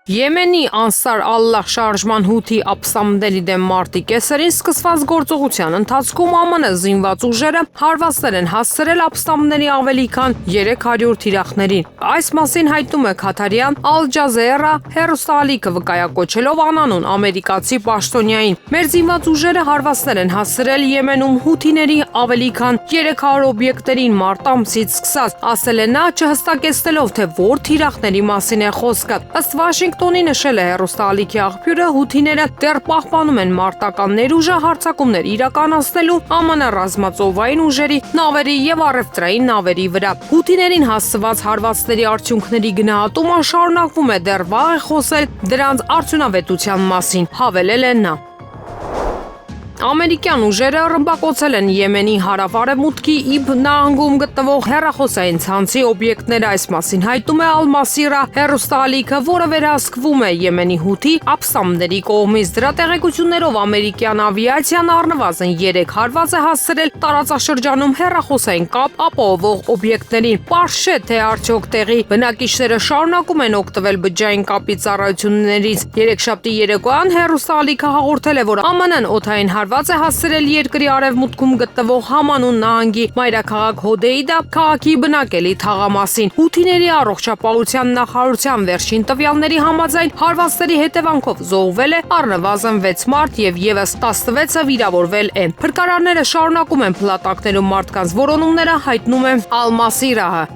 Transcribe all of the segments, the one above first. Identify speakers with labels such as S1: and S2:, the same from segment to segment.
S1: Եմենի Անսար Ալլահ շարժման հութի ապստամբների դեմ մարտի կեսերին սկսված գործողության ընթացքում ԱՄՆ զինված ուժերը հարվածներ են հասցրել ապստամբների ավելի քան 300 թիրախներին։ Այս մասին հայտնում է Քաթարյան Al Jazeera հեռուստաալիքը վկայակոչելով անանուն ամերիկացի պաշտոնյային։ Մեր զինված ուժերը հարվածներ են հասցրել Եմենում հութիների ավելի քան 300 օբյեկտերին մարտ ամսից սկսած, ասել է նա, չհստակեցնելով թե որ թիրախների մասին է խոսքը։ Ըստ Վաշինգտոնի նշել է հեռուստաալիքի աղբյուրը, հութիները դեռ պահպանում են մարտական ներուժը հարձակումներ իրականացնելու ԱՄՆ ռազմածովային ուժերի, նավերի եւ առևտրային նավերի վրա։ Հութիներին հասցված հարվածների արդյունքների գնահատումը շարունակվում է, դեռ վաղ է խոսել դրանց արդյունավետության մասին, հավելել է նա։ Ամերիկյան ուժերը ռմբակոծել են Եմենի հարավ-արևմուտքի Իբ նահանգում գտնվող հեռախոսային ցանցի օբյեկտները, այս մասին հայտնում է Al-Masira հեռուստաալիքը, որը վերահսկվում է Եմենի հութի ապստամբների կողմից։ Դրա տեղեկություններով ամերիկյան ավիացիան առնվազն 3 հարված է հասցրել տարածաշրջանում հեռախոսային կապ ապահովող օբյեկտներին։ Պարզ չէ, թե արդյոք տեղի բնակիչները շարունակում են օգտվել բջջային կապի ծառայություններից։ Երեքշաբթի երեկոյան հեռուստաալիքը հաղորդել է, որ ԱՄՆ-ն օդային հարված է հասցրել երկրի արևմուտքում գտնվող Համանուն նահանգի մայրաքաղաք Հոդեյդա քաղաքի բնակելի թաղամասին։ Հութիների առողջապահության նախարարության վերջին տվյալների համաձայն հարվածների հետևանքով զոհվել է առնվազն 6 մարդ եւ եւս 16-ը վիրավորվել է։ Փրկարարները շարունակում են փլատակներում մարդկանց որոնումները, հայտնում է Al-Masirah-ը։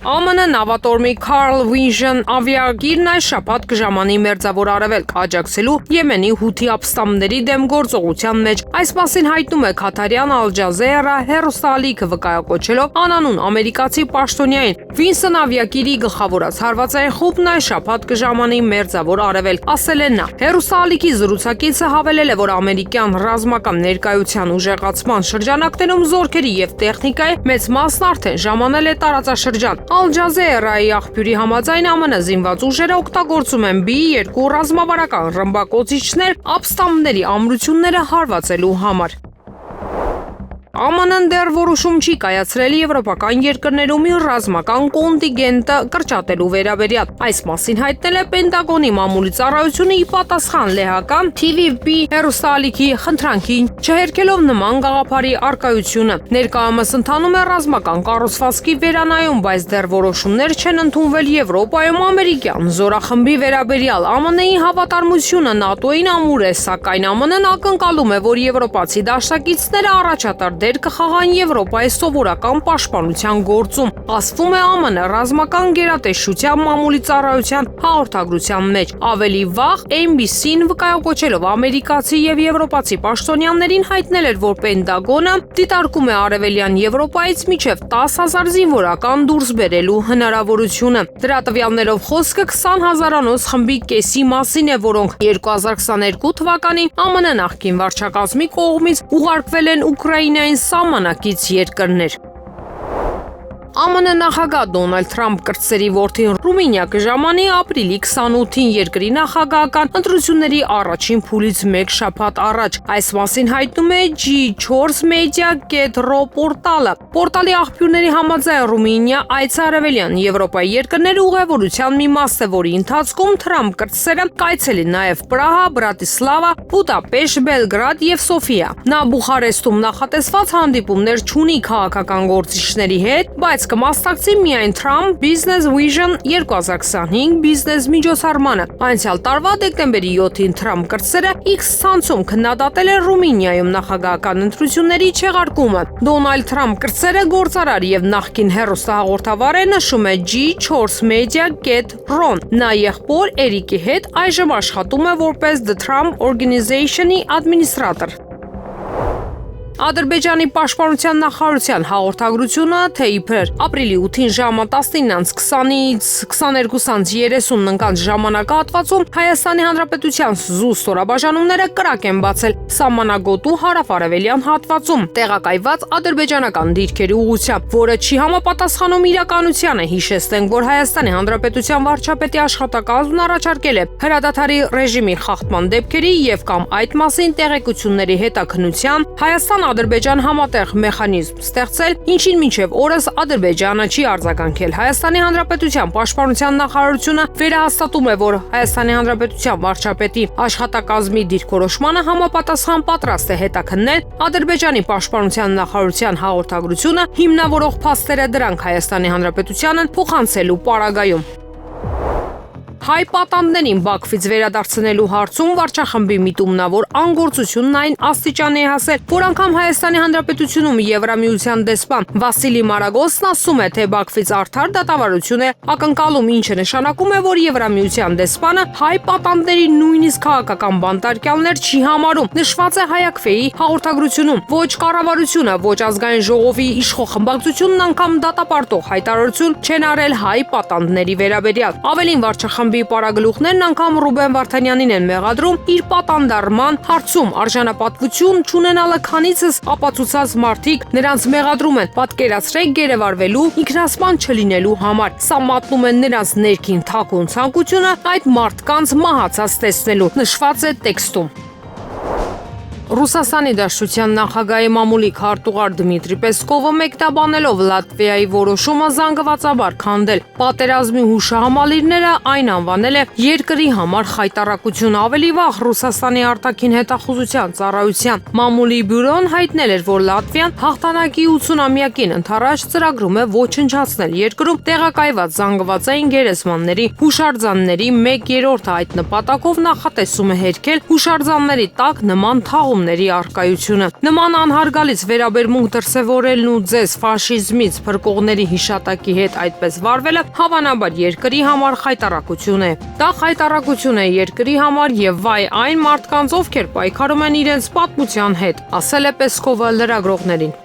S1: ԱՄՆ նավատորմի Carl Vinson ավիագիրն այս շաբաթ կժամանի Մերձավոր Արևելք աջակցելու Եմենի հութի ապստամբների դեմ գործողության մեջ։ Այս մասին հայտնում է Քաթարյան Al Jazeera հեռուստաալիքը վկայակոչելով անանուն ամերիկացի պաշտոնյային։ Vinson ավիագիրի գլխավորած հարվածային խումբն այս շաբաթ կժամանի Մերձավոր Արևելք, ասել է նա։ Հեռուստաալիքի զրուցակիցը հավելել է, որ ամերիկյան ռազմական ներկայության ուժեղացման շրջանակներում զորքերի եւ տեխնիկայի մեծ մասն արդեն ժամանել է տարածաշրջան։ Al Jazeera-ի աղբյուրի համաձայն ԱՄՆ զինված ուժերը օգտագործում են B-2 ռազմավարական ռմբակոծիչներ ապստամբների ամրությունները հարվածելու համար։ ԱՄՆ-ն դեռ որոշում չի կայացրել եվրոպական երկրներում իր ռազմական կոնտինգենտը կրճատելու վերաբերյալ։ Այս մասին հայտնել է Պենտագոնի մամուլի ծառայությունը ի պատասխան լեհական TVP հեռուստաալիքի խնդրանքին, չհերքելով նման գաղափարի առկայությունը։ Ներկայումս ընթանում է ռազմական կառուցվածքի վերանայում, բայց դեռ որոշումներ չեն ընդունվել Եվրոպայում ամերիկյան զորախմբի վերաբերյալ։ ԱՄՆ-ի հավատարմությունը ՆԱՏՕ-ին ամուր է, սակայն ԱՄՆ-ն ակնկալում է, որ եվրոպացի դաշնակիցները առաջատար դեր կխաղան Եվրոպայի սովորական պաշտպանության գործում, ասվում է ԱՄՆ ռազմական գերատեսչության մամուլի ծառայության հաղորդագրության մեջ։ Ավելի վաղ NBC-ն վկայակոչելով ամերիկացի եւ եվրոպացի պաշտոնյաներին հայտնել էր, որ Պենտագոնը դիտարկում է արևելյան Եվրոպայից մինչև 10,000 զինվորական դուրս բերելու հնարավորությունը։ Դրա տվյալներով խոսքը 20,000-անոց խմբի կեսի մասին է, որոնք 2022 թվականին ԱՄՆ նախկին վարչակազմի կողմից ուղարկվել են Ուկրաինային սահմանակից երկրներ։ ԱՄՆ նախագահ Դոնալդ Թրամփ կրտսերի որդին Ռումինիա կժամանի ապրիլի 28-ին երկրի նախագահական ընտրությունների առաջին փուլից մեկ շաբաթ առաջ։ Այս մասին հայտնում է G4 Media.ro պորտալը։ Պորտալի աղբյուրների համաձայն Ռումինիա այս արևելյան Եվրոպայի երկրների ուղևորության մի մաս է, որի ընթացքում Թրամփ կրտսերը կայցելի նաև Պրահա, Բրատիսլավա, Բուդապեշտ, Բելգրադ եւ Սոֆիա։ Նա Բուխարեստում նախատեսված հանդիպումներ չունի քաղաքական գործիչների հետ, բայց կմասնակցի միայն Trump Business Vision 2025 բիզնես միջոցառմանը։ Անցյալ տարվա դեկտեմբերի 7-ին Թրամփ կրտսերը X ցանցում քննադատել է Ռումինիայում նախագահական ընտրությունների չեղարկումը։ Դոնալդ Թրամփ կրտսերը գործարար եւ նախկին հեռուստահաղորդավար է, նշում է G4 Media.ro-ն։ Նա եղբոր Էրիկի հետ այժմ աշխատում է որպես The Trump Organization-ի ադմինիստրատոր։ Ադրբեջանի պաշտպանության նախարարության հաղորդագրությունը, թե իբր ապրիլի 8-ին ժամը 19:20-ից 22:30 ընկած ժամանակահատվածում Հայաստանի Հանրապետության զուսպ ստորաբաժանումները կրակ են բացել սահմանագոտու հարավ-արևելյան հատվածում տեղակայված ադրբեջանական դիրքերի ուղղությամբ, որը չի համապատասխանում իրականությանը։ Հիշեցնենք, որ Հայաստանի Հանրապետության վարչապետի աշխատակազմն առաջարկել է հրադադարի ռեժիմի խախտման դեպքերի եւ կամ այդ մասին տեղեկությունների հետաքննության Հայաստան Ադրբեջան համատեղ մեխանիզմ ստեղծել, ինչին մինչև օրս Ադրբեջանը չի արձագանքել։ Հայաստանի Հանրապետության Պաշտպանության նախարարությունը վերահաստատում է, որ Հայաստանի Հանրապետության վարչապետի աշխատակազմի դիրքորոշմանը համապատասխան պատրաստ է հետաքննել Ադրբեջանի Պաշտպանության նախարարության հաղորդագրությունը, հիմնավորող փաստերը դրանք Հայաստանի Հանրապետությանն փոխանցելու պարագայում։ Հայ պատանդներին Բաքվից վերադարձնելու հարցում վարչախմբի միտումնավոր անգործությունն այն աստիճանի է հասել, որ անգամ Հայաստանի Հանրապետությունում Եվրամիության դեսպան Վասիլի Մարագոսն ասում է, թե Բաքվից արդար դատավարություն է ակնկալում, ինչը նշանակում է, որ Եվրամիության դեսպանը հայ պատանդների նույնիսկ քաղաքական բանտարկյալներ չի համարում։ Նշված է Հայ-Ակֆեի հաղորդագրությունում։ Ոչ կառավարությունը, ոչ ազգային ժողովի իշխող խմբակցությունն անգամ դատապարտող հայտարարություն չեն արել հայ պատանդների վերաբերյալ։ Ավելին վարչախմբի պարագլուխներն անգամ Ռուբեն Վարդանյանին են մեղադրում իր պատանդարման հարցում արժանապատվություն չունենալը, քանիցս ապացուցած մարդիկ նրանց մեղադրում են պատկերացրեք գերեվարվելու, ինքնասպան չլինելու համար։ Սա մատնում է նրանց ներքին թաքուն ցանկությունը այդ մարդկանց մահացած տեսնելու, նշված է տեքստում։ Ռուսաստանի Դաշնության նախագահի մամուլի քարտուղար Դմիտրի Պեսկովը մեկնաբանելով Լատվիայի որոշումը զանգվածաբար քանդել պատերազմի հուշահամալիրները, այն անվանել է երկրի համար խայտառակություն։ Ավելի վաղ Ռուսաստանի արտաքին հետախուզության ծառայության մամուլի բյուրոն հայտնել էր, որ Լատվիան հաղթանակի 80-ամյակին ընթരാճ ծրագրում է ոչնչացնել երկրում տեղակայված զանգվածային գերեզմանների հուշարձանների 1/3-ը այդ նպատակով նախատեսում է հերքել հուշարձանների տակ նման թաղումների առկայությունը։ Նման անհարգալից վերաբերմունք դրսևորելն ու ձեզ ֆաշիզմից փրկողների հիշատակի հետ այդպես վարվելը հավանաբար երկրի համար խայտառակություն է։ Դա խայտառակություն է երկրի համար եւ վայ այն մարդկանց, ովքեր պայքարում են իրենց պատմության հետ, ասել է Պեսկովը լրագրողներին։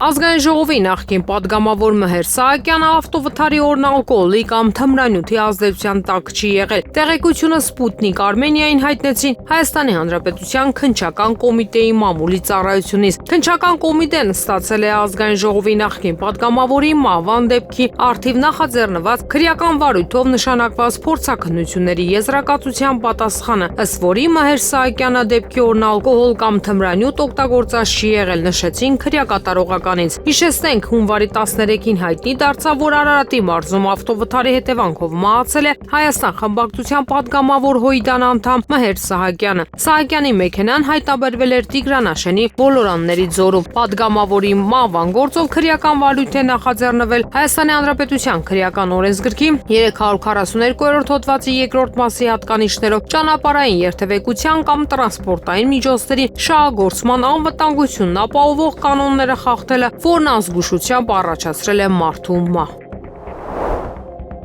S1: Ազգային ժողովի նախկին падգամավոր Մհեր Սահակյանը ավտովթարի օրն ալկոհոլի կամ թմրանյութի ազդեցության տակ չի եղել։ Տեղեկությունը Սպուտնիկ Արմենիային հայտնեցին Հայաստանի Հանրապետության քննչական կոմիտեի մամուլի ծառայությունից։ Քննչական կոմիտեն ստացել է ազգային ժողովի նախկին падգամավորի մահվան դեպքի առթիվ նախաձեռնված քրեական վարույթով նշանակված փորձաքննությունների եզրակացության պատասխանը, ըստ որի Մհեր Սահակյանը դեպքի օրն ալկոհոլ կամ թմրանյութ օգտագործած չի եղել, նշեցին քրեակատարողական Հիշեցնենք, հունվարի 13-ին հայտնի դարձավ, որ Արարատի մարզում ավտովթարի հետևանքով մահացել է Հայաստան խմբակցության падգամավոր Հույդան անդամ Մհեր Սահակյանը։ Սահակյանի մեքենան հայտնաբերվել էր Տիգրանաշենի Բոլորանների ձորում։ Падգամավորի մահվան գործով քրեական վարույթ է նախաձեռնվել Հայաստանի Հանրապետության քրեական օրենսգրքի 342-րդ հոդվածի 2-րդ մասի հատկանիշներով ճանապարհային երթևեկության կամ տրանսպորտային միջոցների շահագործման անվտանգությունն ապահովող կանոնները խախտել, որն անզգուշությամբ առաջացրել է մարդու մահ։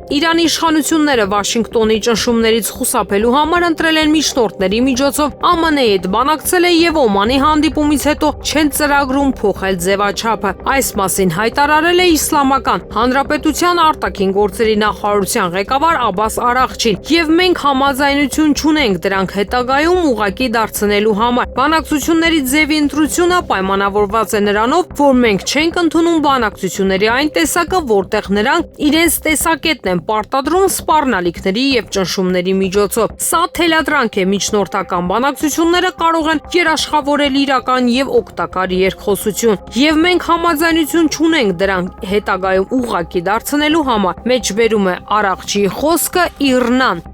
S1: Իրանի իշխանությունները Վաշինգտոնի ճնշումներից խուսափելու համար ընտրել են միջնորդների միջոցով ԱՄՆ-ի հետ բանակցել է եւ Օմանի հանդիպումից հետո չեն ծրագրում փոխել ձևաչափը։ Այս մասին հայտարարել է Իսլամական Հանրապետության արտաքին գործերի նախարարության ղեկավար Աբբաս Արաղչին, եւ մենք համաձայնություն չունենք դրանք հետագայում ուղղակի դարձնելու համար։ Բանակցությունների ձևի ընտրությունը պայմանավորված է նրանով, որ մենք չենք ընդունում բանակցությունների այն տեսակը, որտեղ նրանք իրենց տեսակետն են պարտադրում սպառնալիքների եւ ճնշումների միջոցով։ Սա թելադրանք է, միջնորդական բանակցությունները կարող են երաշխավորել իրական եւ օգտակար երկխոսություն, եւ մենք համաձայնություն չունենք դրանք հետագայում ուղղակի դարձնելու համար, մեջբերում է Արաղչիի խոսքը ԻՌՆ-ան։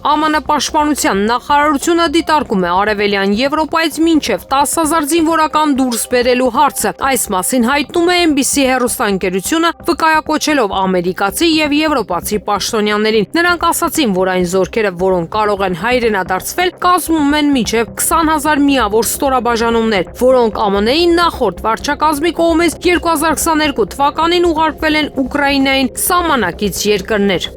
S1: ԱՄՆ պաշտպանության նախարարությունը դիտարկում է Արևելյան Եվրոպայից մինչև 10,000 զինվորական դուրս բերելու հարցը։ Այս մասին հայտնում է NBC հեռուստաընկերությունը, վկայակոչելով ամերիկացի եւ եվրոպացի պաշտոնյաներին։ Նրանք ասացին, որ այն զորքերը, որոնք կարող են հայրենադարձվել, կազմում են մինչև 20,000 միավոր ստորաբաժանումներ, որոնք ԱՄՆ-ի նախորդ վարչակազմի կողմից 2022 թվականին ուղարկվել են Ուկրաինային սահմանակից երկրներ։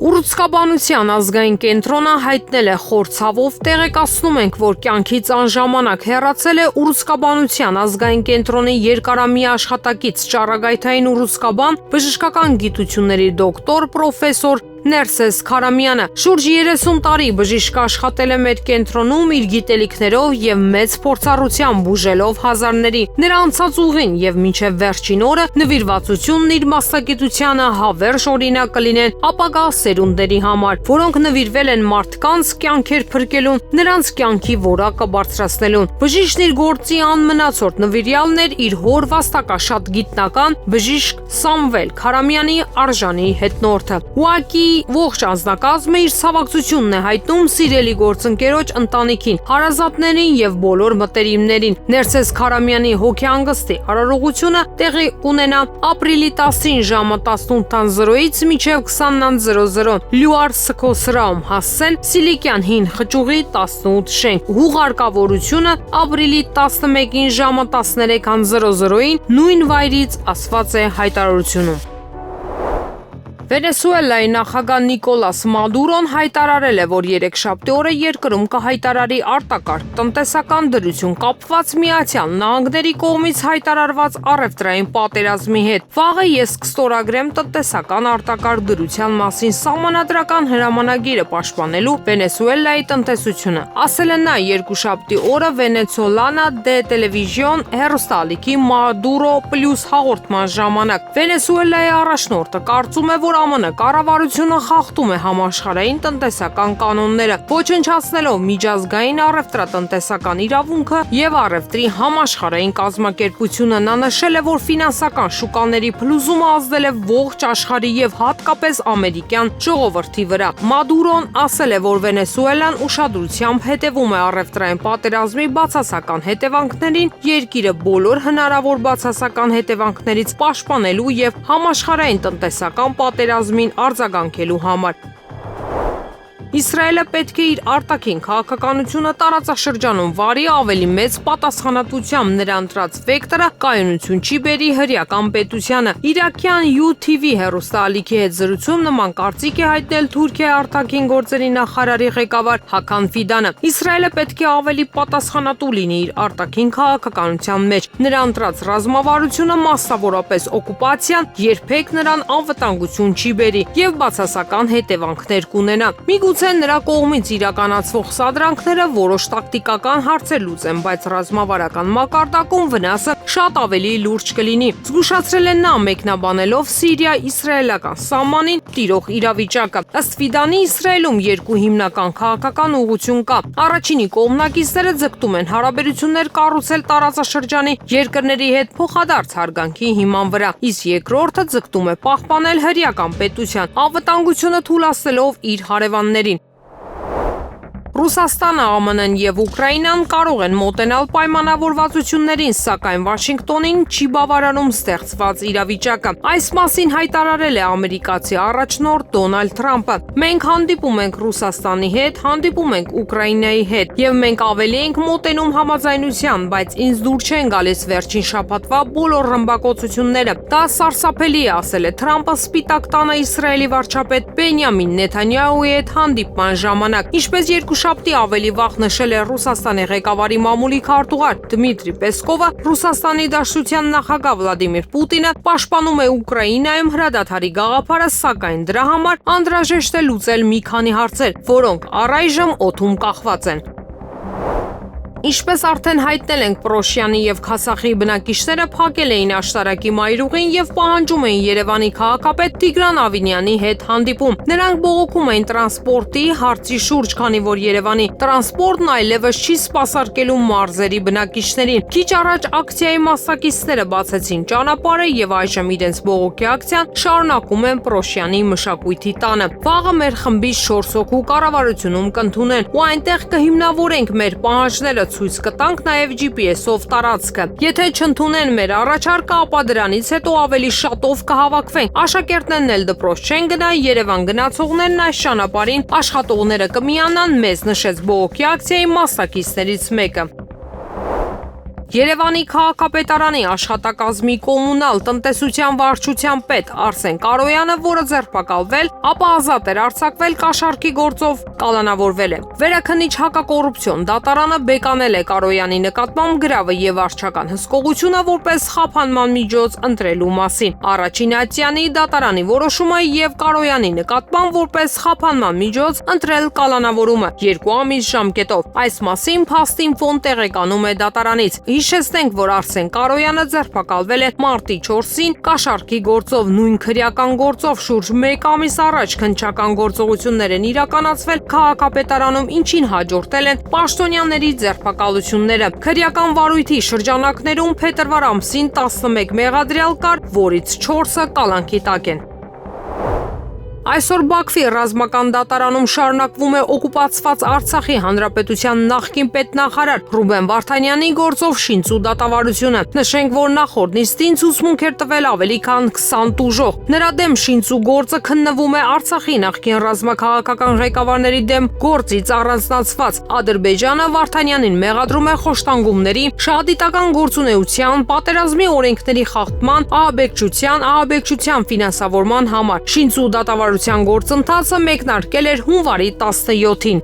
S1: Ուռուցքաբանության ազգային կենտրոնը հայտնել է խորցավով տեղեկացնում ենք, որ կյանքից անժամանակ հեռացել է Ուռուցքաբանության ազգային կենտրոնի երկարամյա աշխատակից ճառագայթային ուռուցքաբան, բժշկական գիտությունների դոկտոր պրոֆեսոր Ներսես Քարամյանը շուրջ 30 տարի բժիշկ աշխատել է մեր կենտրոնում իր գիտելիքներով եւ մեծ փորձառությամբ բուժելով հազարների։ Նրա անցած ուղին եւ մինչեւ վերջին օրը նվիրվածությունն իր մասնագիտությանը հավերժ օրինակ կլինեն ապագա սերունդների համար, որոնք նվիրվել են մարդկանց կյանքեր փրկելուն, նրանց կյանքի որակը բարձրացնելուն։ Բժիշկն իր գործի անմնացորդ նվիրյալն էր իր հոր վաստակաշատ գիտնական բժիշկ Սամվել Քարամյանի արժանի հետնորդը։ Ուակի ողջ անձնակազմը իր ցավակցությունն է հայտնում սիրելի գործընկերոջ ընտանիքին, հարազատներին եւ բոլոր մտերիմներին։ Ներսես Քարամյանի հոգեհանգստի արարողությունը տեղի կունենա ապրիլի 10-ին ժամը 18:00-ից մինչև 20:00 Լյուար Սքոսրաում հասցեն Սիլիկյան հին խճուղի 18 շենք։ Հուղարկավորությունը ապրիլի 11-ին ժամը 13:00-ին նույն վայրից ասված է հայտարարությունում։ Վենեսուելայի նախագահ Նիկոլաս Մադուրոն հայտարարել է, որ երեքշաբթի օրը երկրում կհայտարարի արտակարգ տնտեսական դրություն կապված Միացյալ Նահանգների կողմից հայտարարված առևտրային պատերազմի հետ։ Վաղը ես կստորագրեմ տնտեսական արտակարգ դրության մասին սահմանադրական հրամանագիրը պաշտպանելու Վենեսուելայի տնտեսությունը, ասել է նա երկուշաբթի օրը Վենեսուելանա դե տելևիզիոն հեռուստաալիքի Մադուրո պլյուս հաղորդման ժամանակ։ Վենեսուելայի առաջնորդը կարծում է, որ ԱՄՆ կառավարությունը խախտում է համաշխարհային տնտեսական կանոնները, ոչնչացնելով միջազգային առևտրատնտեսական իրավունքը եւ առևտրի համաշխարհային կազմակերպությունը։ Նա նշել է, որ ֆինանսական շուկաների փլուզումը ազդել է ողջ աշխարհի եւ հատկապես ամերիկյան ժողովրդի վրա։ Մադուրոն ասել է, որ Վենեսուելան ուշադրությամբ հետևում է առևտրային պատերազմի բացասական հետևանքներին, երկիրը բոլոր հնարավոր բացասական հետևանքներից պաշտպանելու եւ համաշխարհային տնտեսական պատերազմին արձագանքելու համար։ Իսրայելը պետք է իր արտաքին քաղաքականությունը տարածաշրջանում վարի ավելի մեծ պատասխանատվությամբ նրա ընտրած վեկտորը կայունություն չի բերի հրեական պետությանը։ Իրաքյան UTV հեռուստաալիքի հետ զրույցում նման կարծիք է հայտնել Թուրքիայի արտաքին գործերի նախարարի ղեկավար Հական Ֆիդանը։ Իսրայելը պետք է ավելի պատասխանատու լինի իր արտաքին քաղաքականության մեջ։ Նրա ընտրած ռազմավարությունը, մասնավորապես օկուպացիան, երբեք նրան անվտանգություն չի բերի եւ բացասական հետևանքներ կունենա։ Միգուցե նրա կողմից իրականացվող սադրանքները որոշ տակտիկական հարցեր լուծեն, բայց ռազմավարական մակարդակում վնասը շատ ավելի լուրջ կլինի։ Զգուշացրել է նա, մեկնաբանելով Սիրիա-իսրայելական սահմանին տիրող իրավիճակը։ Ըստ Ֆիդանի, Իսրայելում երկու հիմնական քաղաքական ուղղություն կա։ Առաջինի կողմնակիցները ձգտում են հարաբերություններ կառուցել տարածաշրջանի երկրների հետ փոխադարձ հարգանքի հիման վրա, իսկ երկրորդը ձգտում է պահպանել հրեական պետության անվտանգությունը թույլատնելով իր հարևաններին։ Ռուսաստանը, ԱՄՆ-ն եւ Ուկրաինան կարող են մոտենալ պայմանավորվածություններին, սակայն Վաշինգտոնին չի բավարարում ստեղծված իրավիճակը։ Այս մասին հայտարարել է ամերիկացի առաջնորդ Դոնալդ Թրամփը։ Մենք հանդիպում ենք Ռուսաստանի հետ, հանդիպում ենք Ուկրաինայի հետ, եւ մենք ավելի ենք մոտենում համաձայնության, բայց ինձ դուր չեն գալիս վերջին շաբաթվա բոլոր ռմբակոծությունները։ Դա սարսափելի է, ասել է Թրամփը Սպիտակ տանը Իսրայելի վարչապետ Բենյամին Նեթանյահուի հետ հանդիպման ժամանակ։ Ինչպես երկուշաբթի ավելի վաղ նշել է Ռուսաստանի ղեկավարի մամուլի քարտուղար Դմիտրի Պեսկովը, Ռուսաստանի Դաշնության նախագահ Վլադիմիր Պուտինը պաշտպանում է Ուկրաինայում հրադադարի գաղափարը, սակայն դրա համար անհրաժեշտ է լուծել մի քանի հարցեր, որոնք առայժմ օդում կախված են։ Ինչպես արդեն հայտնել ենք, Պրոշյանի եւ Քասախի բնակիչները փակել էին աշտարակի մայրուղին եւ պահանջում էին Երևանի քաղաքապետ Տիգրան Ավինյանի հետ հանդիպում։ Նրանք բողոքում էին տրանսպորտի հարցի շուրջ, քանի որ Երևանի տրանսպորտն այլևս չի սպասարկելու մարզերի բնակիչներին։ Քիչ առաջ ակցիայի մասնակիցները բացեցին ճանապարհը եւ այժմ իրենց բողոքի ակցիան շարունակում են Պրոշյանի մշակույթի տանը։ Վաղը մեր խմբից 4 հոգու կառավարությունում կընդունեն ու այնտեղ կհիմնավորենք մեր պահանջները, ցույց կտանք նաև GPS-ով տարածքը։ Եթե չընդունեն մեր առաջարկը, ապա դրանից հետո ավելի շատով կհավաքվենք։ Աշակերտներն էլ դպրոց չեն գնա, Երևան գնացողներն այս ճանապարհին աշխատողները կմիանան մեզ, նշեց բողոքի ակցիայի մասնակիցներից մեկը։ Երևանի քաղաքապետարանի աշխատակազմի կոմունալ տնտեսության վարչության պետ Արսեն Կարոյանը, որը ձերբակալվել, ապա ազատ էր արձակվել կաշառքի գործով կալանավորվել է։ Վերաքննիչ հակակոռուպցիոն դատարանը բեկանել է Կարոյանի նկատմամբ գրավը եւ վարչական հսկողությունը որպես խափանման միջոց ընտրելու մասին։ Առաջին ատյանի դատարանի որոշումը եւ Կարոյանի նկատմամբ որպես խափանման միջոց ընտրել կալանավորումը 2 ամիս ժամկետով։ Այս մասին Փաստին ֆոն տեղեկանում է դատարանից։ Հիշեցնենք, որ Արսեն Կարոյանը ձերբակալվել է մարտի 4-ին կաշառքի գործով, նույն քրեական գործով շուրջ 1 ամիս առաջ քննչական գործողություններ են իրականացվել քաղաքապետարանում, ինչին հաջորդել են պաշտոնյաների ձերբակալությունները։ Քրեական վարույթի շրջանակներում փետրվար ամսին 11 մեղադրյալ կար, որից 4-ը կալանքի տակ են։ Այսօր Բաքվի ռազմական դատարանում շարունակվում է օկուպացված Արցախի հանրապետության նախկին պետնախարար Ռուբեն Վարդանյանի գործով շինծու դատավարությունը։ Նշենք, որ նախորդ նիստին ցուցմունք էր տվել ավելի քան 20 տուժող։ Նրա դեմ շինծու գործը քննվում է Արցախի նախկին ռազմաքաղաքական ղեկավարների դեմ գործից առանձնացված։ Ադրբեջանը Վարդանյանին մեղադրում է խոշտանգումների, շահադիտական գործունեության, պատերազմի օրենքների խախտման, ահաբեկչության ֆինանսավորման համար։ Շինծու դատավարության գործընթացը մեկնարկել էր հունվարի 17-ին։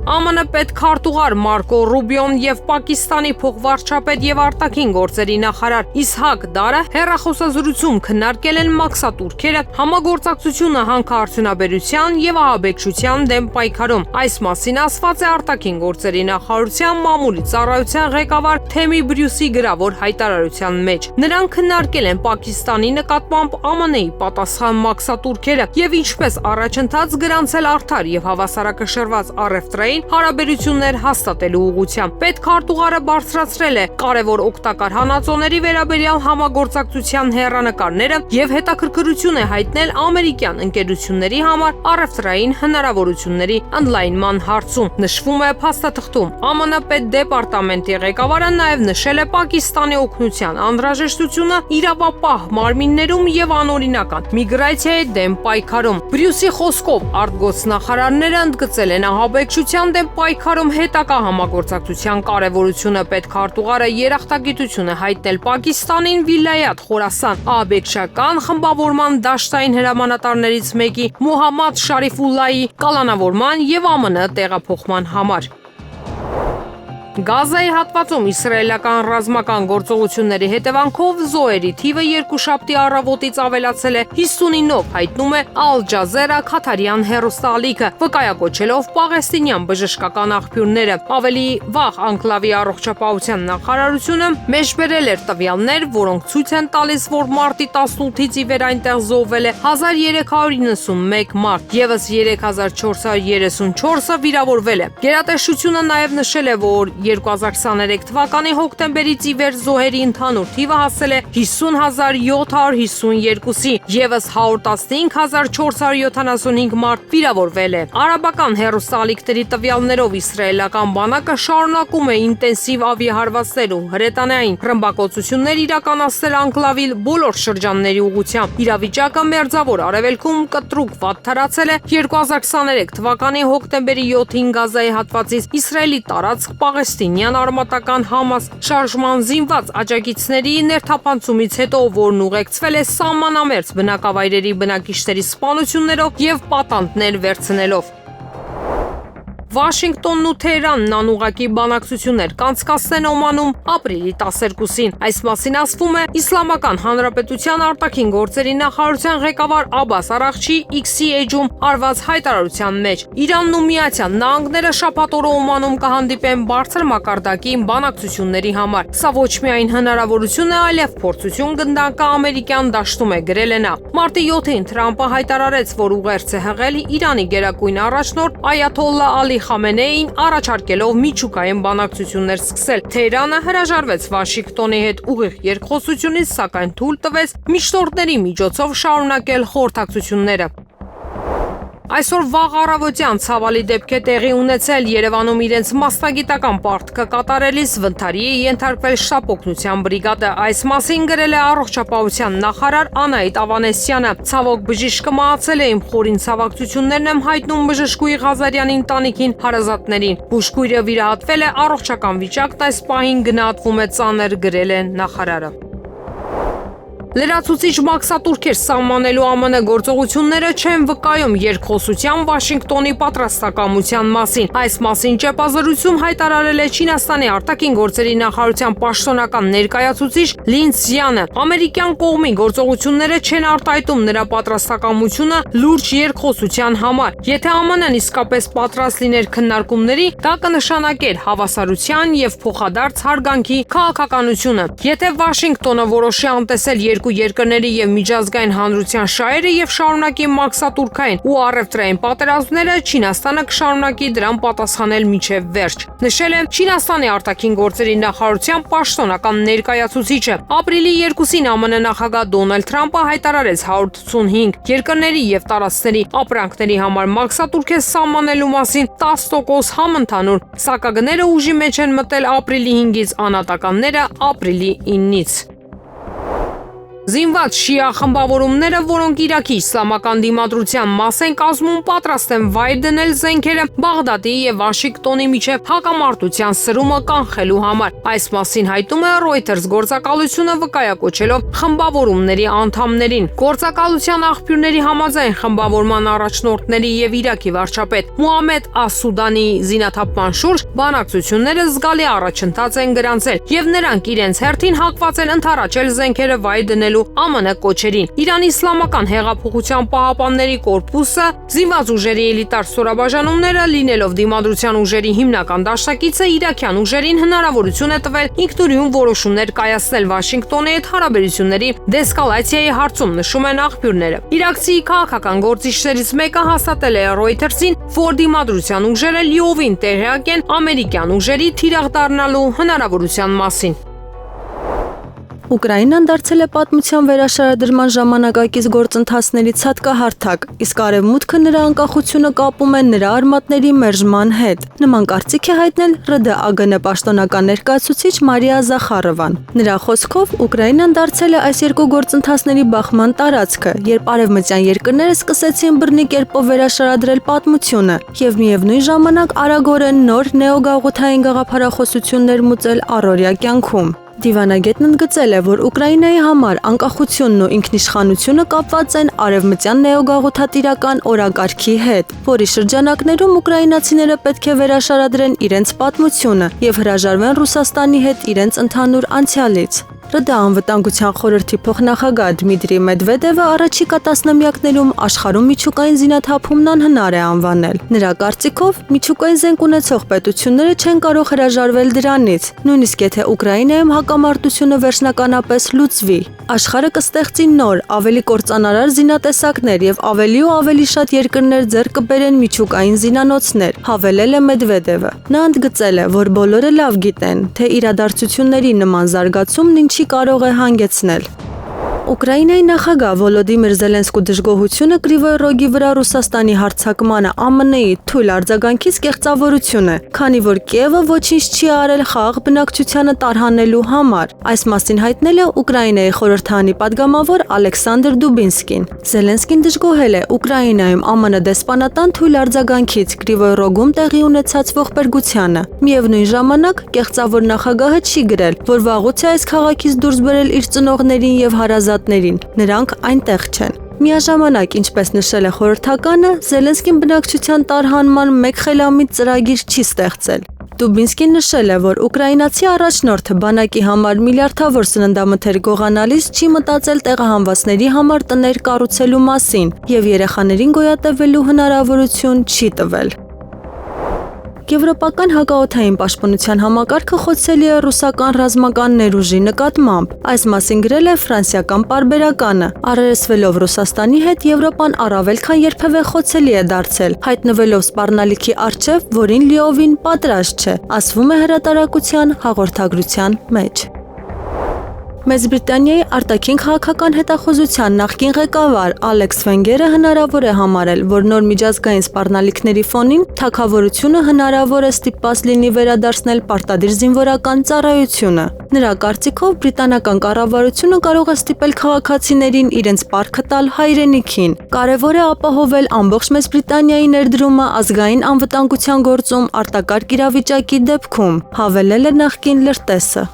S1: ԱՄՆ պետքարտուղար Մարկո Ռուբիոն եւ Պակիստանի փոխվարչապետ եւ արտաքին գործերի նախարար Իսհակ Դարը հեռախոսազրույցում քննարկել են մաքսատուրքերը համագործակցությունը հանքարդյունաբերության եւ ահաբեկչության դեմ պայքարում։ Այս մասին ասված է արտաքին գործերի նախարարության մամուլի ծառայության ղեկավար Թեմի Բրյուսի գրավոր հայտարարության մեջ։ Նրանք քննարկել են Պակիստանի նկատմամբ ԱՄՆ-ի պատասխան մաքսատուրքերը եւ ինչպես առաջընթաց գրանցել արդար եւ հավասարակշռված առևտրային հարաբերություններ հաստատելու ուղղությամբ։ Պետքարտուղարը բարձրացրել է կարևոր օգտակար հանածոների վերաբերյալ համագործակցության հեռանկարները եւ հետաքրքրություն է հայտնել ամերիկյան ընկերությունների համար առևտրային հնարավորությունների ընդլայնման հարցում։ Նշվում է փաստաթղթում։ ԱՄՆ պետդեպարտամենտի ղեկավարը նաեւ նշել է Պակիստանի օգնության անհրաժեշտությունը իրավապահ մարմիններում եւ անօրինական միգրացիայի դեմ պայքարում։ Բրյուսի խոսքով արտգործնախարարները ընդգծել են ահաբեկչության դեմ պայքարում հետագա համագործակցության կարևորությունը։ Պետքարտուղարը երախտագիտություն է հայտնել Պակիստանին Վիլայաթ Խորասան ահաբեկչական խմբավորման դաշտային հրամանատարներից մեկի Մոհամմադ Շարիֆուլլայի կալանավորման եւ ԱՄՆ տեղափոխման համար։ Գազայի հատվածում իսրայելական ռազմական գործողությունների հետևանքով զոհերի թիվը երկուշաբթի առավոտից ավելացել է 59-ով, հայտնում է Al Jazeera քաթարյան հեռուստաալիքը, վկայակոչելով պաղեստինյան բժշկական աղբյուրները։ Ավելի վաղ անկլավի առողջապահության նախարարությունը մեջբերել էր տվյալներ, որոնք ցույց են տալիս, որ մարտի 18-ից ի վեր այնտեղ զոհվել է 1391 մարդ, եւս 3434-ը վիրավորվել է։ Գերատեսչությունը նաեւ նշել է, որ 2023 թվականի հոկտեմբերից ի վեր զոհերի ընդհանուր թիվը հասել է 50752-ի, եւս 115475 մարդ վիրավորվել է։ Արաբական հեռուստաալիքների տվյալներով իսրայելական բանակը շարունակում է ինտենսիվ ավիահարվածներ ու հրետանային ռմբակոծություններ իրականացնել անկլավի բոլոր շրջանների ուղղությամբ։ Իրավիճակը մերձավոր արևելքում կտրուկ վատթարացել է 2023 թվականի հոկտեմբերի 7-ին Գազայի հատվածից Իսրայելի տարածք պաղեստինյան արմատական Համաս շարժման զինված աջակիցների ներթափանցումից հետո, որն ուղեկցվել է սահմանամերձ բնակավայրերի բնակիչների սպանություններով եւ պատանդներ վերցնելով։ Վաշինգտոնն ու Թեհրանն անուղղակի բանակցություններ կանցկացնեն Օմանում ապրիլի 12-ին։ Այս մասին ասվում է Իսլամական Հանրապետության արտաքին գործերի նախարարության ղեկավար Աբբաս Արաղչի X-ի էջում արված հայտարարության մեջ։ Իրանն ու Միացյալ Նահանգները շաբաթ օրը Օմանում կհանդիպեն բարձր մակարդակի բանակցությունների համար։ Սա ոչ միայն հնարավորություն է, այլև փորձություն գնդակը ամերիկյան դաշտում է, գրել է նա։ Մարտի 7-ին Թրամփը հայտարարեց, որ ուղերձ է հղել Իրանի գերագույն առաջնորդ Այաթոլլա Ալի Խամենեին առաջարկելով միջուկային բանակցություններ սկսել։ Թեհրանը հրաժարվեց Վաշինգտոնի հետ ուղիղ երկխոսությունից, սակայն թույլ տվեց միջնորդների միջոցով շարունակել խորհրդակցությունները։ Այսօր վաղ առավոտյան ցավալի դեպք է տեղի ունեցել Երևանում իրենց մասնագիտական պարտքը կատարելիս վնթարի է ենթարկվել շտապօգնության բրիգադը։ Այս մասին գրել է առողջապահության նախարար Անահիտ Ավանեսյանը։ Ցավոք բժիշկը մահացել է, իմ խորին ցավակցություններն եմ հայտնում բժշկուհի Ղազարյանի ընտանիքին, հարազատներին։ Բուժքույրը վիրահատվել է, առողջական վիճակն այս պահին գնահատվում է ծանր, գրել է նախարարը։ Լրացուցիչ մաքսատուրքեր սահմանելու ԱՄՆ գործողությունները չեն վկայում երկխոսության Վաշինգտոնի պատրաստակամության մասին։ Այս մասին ճեպազրույցում հայտարարել է Չինաստանի արտաքին գործերի նախարարության պաշտոնական ներկայացուցիչ Լին Ցյանը։ Ամերիկյան կողմի գործողությունները չեն արտահայտում նրա պատրաստակամությունը լուրջ երկխոսության համար։ Եթե ԱՄՆ-ն իսկապես պատրաստ լիներ քննարկումների, դա կնշանակեր հավասարության եւ փոխադարձ հարգանքի քաղաքականությունը։ Եթե Վաշինգտոնը որոշի անտեսել երկու երկրների եւ միջազգային հանրության շահերը եւ շարունակի մաքսատուրքային ու առևտրային պատերազմները, Չինաստանը կշարունակի դրան պատասխանել մինչեւ վերջ, նշել է Չինաստանի արտաքին գործերի նախարարության պաշտոնական ներկայացուցիչը։ Ապրիլի 2-ին ԱՄՆ նախագահ Դոնալդ Թրամփը հայտարարեց 185 երկրների եւ տարածքների ապրանքների համար մաքսատուրք սահմանելու մասին 10% համընդհանուր սակագները ուժի մեջ են մտել ապրիլի 5-ից, անհատականները ապրիլի 9-ից։ Զինված շիա խմբավորումները, որոնք Իրաքի իսլամական դիմադրության մաս են կազմում, պատրաստ են վայր դնել զենքերը Բաղդադի եւ Վաշինգտոնի միջև հակամարտության սրումը կանխելու համար։ Այս մասին հայտում է Reuters գործակալությունը վկայակոչելով խմբավորումների անդամներին։ Գործակալության աղբյուրների համաձայն խմբավորման առաջնորդների եւ Իրաքի վարչապետ Մուհամմեդ Աս-Սուդանի զինաթափման շուրջ բանակցությունները զգալի առաջընթաց են գրանցել եւ նրանք իրենց հերթին հակված են ընդառաջել զենքերը վայր դնել ԱՄՆ կոչերին։ Իրանի իսլամական հեղափոխության պահապանների կորպուսը, զինված ուժերի էլիտար ստորաբաժանումները, լինելով դիմադրության ուժերի հիմնական դաշնակիցը, իրաքյան ուժերին հնարավորություն է տվել ինքնուրույն որոշումներ կայացնել Վաշինգտոնի հետ հարաբերությունների դեսկալացիայի հարցում, նշում են աղբյուրները։ Իրաքցի քաղաքական գործիչներից մեկը հաստատել է Reuters-ին, որ դիմադրության ուժերը լիովին տեղյակ են ամերիկյան ուժերի թիրախ դառնալու հնարավորության մասին։
S2: Ուկրաինան դարձել է պատմության վերաշարադրման ժամանակակից գործընթացների ցածկահարթակ, իսկ Արևմուտքը նրա անկախությունը կապում է նրա արմատների մերժման հետ։ Նման կարծիք է հայտնել ՌԴԱԳՆ պաշտոնական ներկայացուցիչ Մարիա Զախարովան։ Նրա խոսքով Ուկրաինան դարձել է այս երկու գործընթացների բախման տարածքը, երբ արևմտյան երկրները սկսեցին բռնի կերպով վերաշարադրել պատմությունը եւ միևնույն ժամանակ արագորեն նոր նեոգաղութային գաղափարախոսություններ մուծել առօրյա կյանքում։ Դիվանագետն ընդգծել է, որ Ուկրաինայի համար անկախությունն ու ինքնիշխանությունը կապված են արևմտյան նեոգաղութատիրական օրակարգի հետ, որի շրջանակներում ուկրաինացիները պետք է վերաշարադրեն իրենց պատմությունը եւ հրաժարվեն Ռուսաստանի հետ իրենց ընդհանուր անցյալից։ ՌԴ անվտանգության խորհրդի փոխնախագահ Դմիտրի Մեդվեդևը առաջիկա տասնամյակներում աշխարհում միջուկային զինաթափումն անհնար է անվանել։ Նրա կարծիքով միջուկային զենք ունեցող պետությունները չեն կարող հրաժարվել դրանից, նույնիսկ եթե Ուկրաինայում հակամարտությունը վերջնականապես լուծվի։ Աշխարհը կստեղծի նոր, ավելի կործանարար զինատեսակներ եւ ավելի ու ավելի շատ երկրներ ձեռք կբերեն միջուկային զինանոցներ, հավելել է Մեդվեդևը։ Նա ընդգծել է, որ բոլորը լավ գիտեն, թե իրադարձությունների նման զարգացումն ինչի կարող է հանգեցնել։ Ուկրաինայի նախագահ Վոլոդիմիր Զելենսկու դժգոհությունը Կրիվոյ Ռոգի վրա Ռուսաստանի հարձակմանը ԱՄՆ-ի թույլ արձագանքից կեղծավորություն է, քանի որ Կիևը ոչինչ չի արել խաղաղ բնակչությանը տարհանելու համար։ Այս մասին հայտնել է Ուկրաինայի խորհրդարանի падգամավոր Ալեքսանդր Դուբինսկին։ Զելենսկին դժգոհել է Ուկրաինայում ԱՄՆ դեսպանատան թույլ արձագանքից Կրիվոյ Ռոգում տեղի ունեցած ողբերգությանը։ Միևնույն ժամանակ կեղծավոր նախագահը չի գրել, որ վաղուց է այս քաղաքից դուրս բերել իր ծնողներին եւ հարազատներին, նրանք այնտեղ չեն։ Միաժամանակ, ինչպես նշել է խորհրդականը, Զելենսկին բնակչության տարհանման մեկ խելամիտ ծրագիր չի ստեղծել։ Դուբինսկին նշել է, որ ուկրաինացի առաջնորդը բանակի համար միլիարդավոր սննդամթեր գողանալիս չի մտածել տեղահանվածների համար տներ կառուցելու մասին եւ երեխաներին գոյատևելու հնարավորություն չի տվել։ Եվրոպական հակաօդային պաշտպանության համակարգը խոցելի է ռուսական ռազմական ներուժի նկատմամբ։ Այս մասին գրել է ֆրանսիական պարբերականը։ Առերեսվելով Ռուսաստանի հետ, Եվրոպան առավել քան երբևէ խոցելի է դարձել, հայտնվելով սպառնալիքի առջև, որին լիովին պատրաստ չէ, ասվում է հրատարակության հաղորդագրության մեջ։ Մեծ Բրիտանիայի արտաքին քաղաքական հետախուզության նախկին ղեկավար Ալեքս Վենգերը հնարավոր է համարել, որ նոր միջազգային սպառնալիքների ֆոնին թագավորությունը հնարավոր է ստիպված լինի վերադարձնել պարտադիր զինվորական ծառայությունը։ Նրա կարծիքով բրիտանական կառավարությունը կարող է ստիպել քաղաքացիներին իրենց պարտքը տալ հայրենիքին։ Կարևոր է ապահովել ամբողջ Մեծ Բրիտանիայի ներդրումը ազգային անվտանգության գործում արտակարգ իրավիճակի դեպքում, հավելել է նախկին լրտեսը։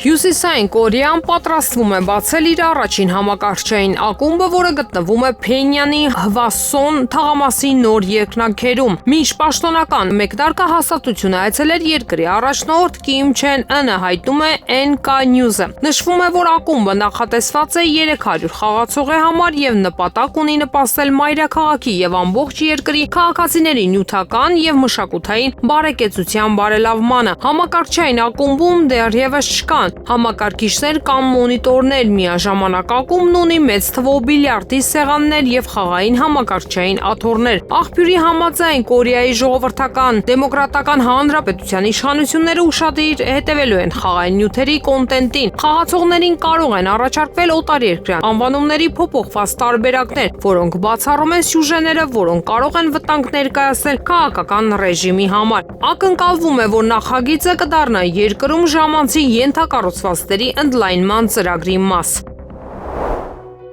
S1: Հյուսիսային Կորեան պատրաստվում է բացել իր առաջին համակարգչային ակումբը, որը գտնվում է Փենյանի Հվասոն թաղամասի նոր երկնաքերում։ Մինչ պաշտոնական մեկնարկը հաստատություն է այցելել երկրի առաջնորդ Կիմ Չեն Ընը, հայտնում է NK News-ը։ Նշվում է, որ ակումբը նախատեսված է 300 խաղացողի համար եւ նպատակ ունի նպաստել մայրաքաղաքի եւ ամբողջ երկրի քաղաքացիների նյութական եւ մշակութային բարեկեցության բարելավմանը։ Համակարգչային ակումբում դեռևս չկան համակարգիչներ կամ մոնիտորներ, միաժամանակ ակումբն ունի մեծ թվով բիլիարդի սեղաններ եւ խաղային համակարգչային աթոռներ։ Աղբյուրի համաձայն Կորեայի ժողովրդական դեմոկրատական հանրապետության իշխանությունները ուշադիր հետևելու են խաղային նյութերի կոնտենտին։ Խաղացողներին կարող են առաջարկվել օտարերկրյա անվանումների փոփոխված տարբերակներ, որոնք բացառում են սյուժեները, որոնք կարող են վտանգ ներկայացնել քաղաքական ռեժիմի համար։ Ակնկալվում է, որ նախագիծը կդառնա երկրում ժամանցի ենթակառուցվածքների ընդլայնման ծրագրի մաս։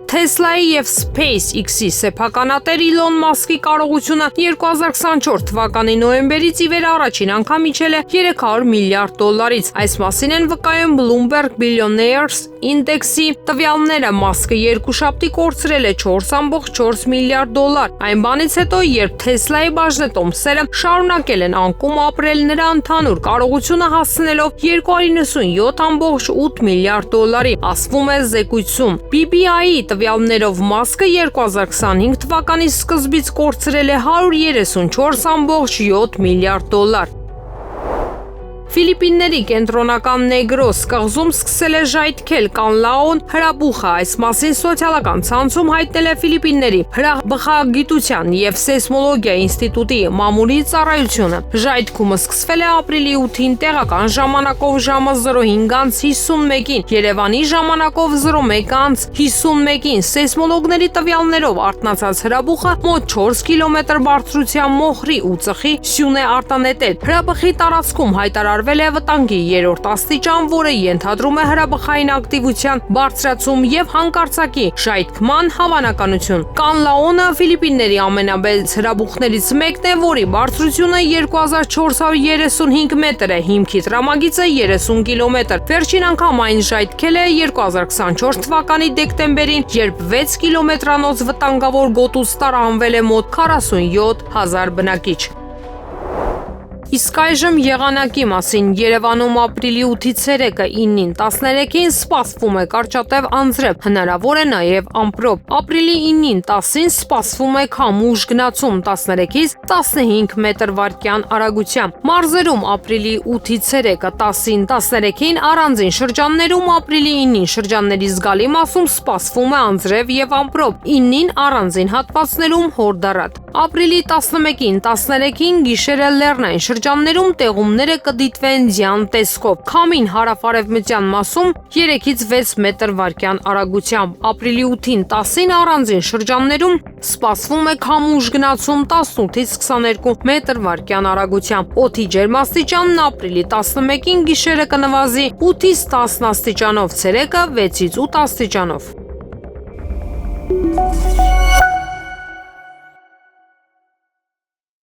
S1: Թեսլայի եւ SpaceX-ի սեփականատեր Իլոն Մասկի կարողությունը 2024 թվականի նոյեմբերից ի վեր առաջին անգամ իջել է $300 միլիարդ։ Այս մասին են վկայում Bloomberg Billionaires ինդեքսի տվյալները։ Մասկը երկուշաբթի կորցրել է $4.4 միլիարդ։ Այն բանից հետո, երբ Թեսլայի բաժնետոմսերը շարունակել են անկում ապրել, նրա ընդհանուր կարողությունը հասցնելով $297.8 միլիարդ, ասվում է զեկույցում։ BBI-ի տվյալներով Մասկը 2025 թվականի սկզբից կորցրել է $134.7 միլիարդ։ Ֆիլիպինների կենտրոնական Նեգրոս կղզում սկսել է ժայթքել կանլաոն հրաբուխը։ Այս մասին սոցիալական ցանցում հայտնել է Ֆիլիպինների հրաբխագիտության եւ սեյսմոլոգիա ինստիտուտի մամուլի ծառայությունը։ Ժայթքումը սկսվել է ապրիլի 8-ին տեղական ժամանակով ժամը 05:51-ին, Երևանի ժամանակով 01:51-ին։ Սեյսմոլոգների տվյալներով արթնացած հրաբուխը մոտ 4 կիլոմետր բարձրության մոխրի ու ծխի սյուն է արտանետել։ Հրաբխի տարածքում հայտարարվել է վտանգի 3-րդ աստիճան, որը ենթադրում է հրաբխային ակտիվության բարձրացում եւ հանկարծակի ժայթքման հավանականություն։ Կանլաոնը Ֆիլիպինների ամենաբեծ հրաբուխներից մեկն է, որի բարձրությունը 2435 մետր է, հիմքի տրամագիծը 30 կիլոմետր։ Վերջին անգամ այն ժայթքել է 2024 թվականի դեկտեմբերին, երբ 6 կիլոմետրանոց վտանգավոր գոտուց տարանվել է մոտ 47,000 բնակիչ։ Իսկ այժմ եղանակի մասին։ Երևանում ապրիլի 8-ից ցերեկը 9-ին 13-ին սպասվում է կարճատև անձրև, հնարավոր է նաև ամպրոպ։ Ապրիլի 9-ին 10-ին սպասվում է քամուշ գնացում 13-ից 15 մետր/վայրկյան արագությամբ։ Մարզերում ապրիլի 8-ից ցերեկը 10-ին 13-ին առանձին շրջաններում, ապրիլի 9-ին շրջանների զգալի մասում սպասվում է անձրև եւ ամպրոպ, 9-ին առանձին հատվածներում հորդառատ։ Ապրիլի 11-ին 13-ին գիշերը լեռնային շրջաններում տեղումները կդիտվեն ձյան տեսքով։ Քամին հարավ-արևմտյան մասում 3-ից 6 մետր/վայրկյան արագությամբ։ Ապրիլի 8-ին 10-ին առանձին շրջաններում սպասվում է քամուշ գնացում 18-ից 22 մետր/վայրկյան արագությամբ։ Օդի ջերմաստիճանն ապրիլի 11-ին գիշերը կնվազի 8-ից 10 աստիճանով, ցերեկը 6-ից 8 աստիճանով։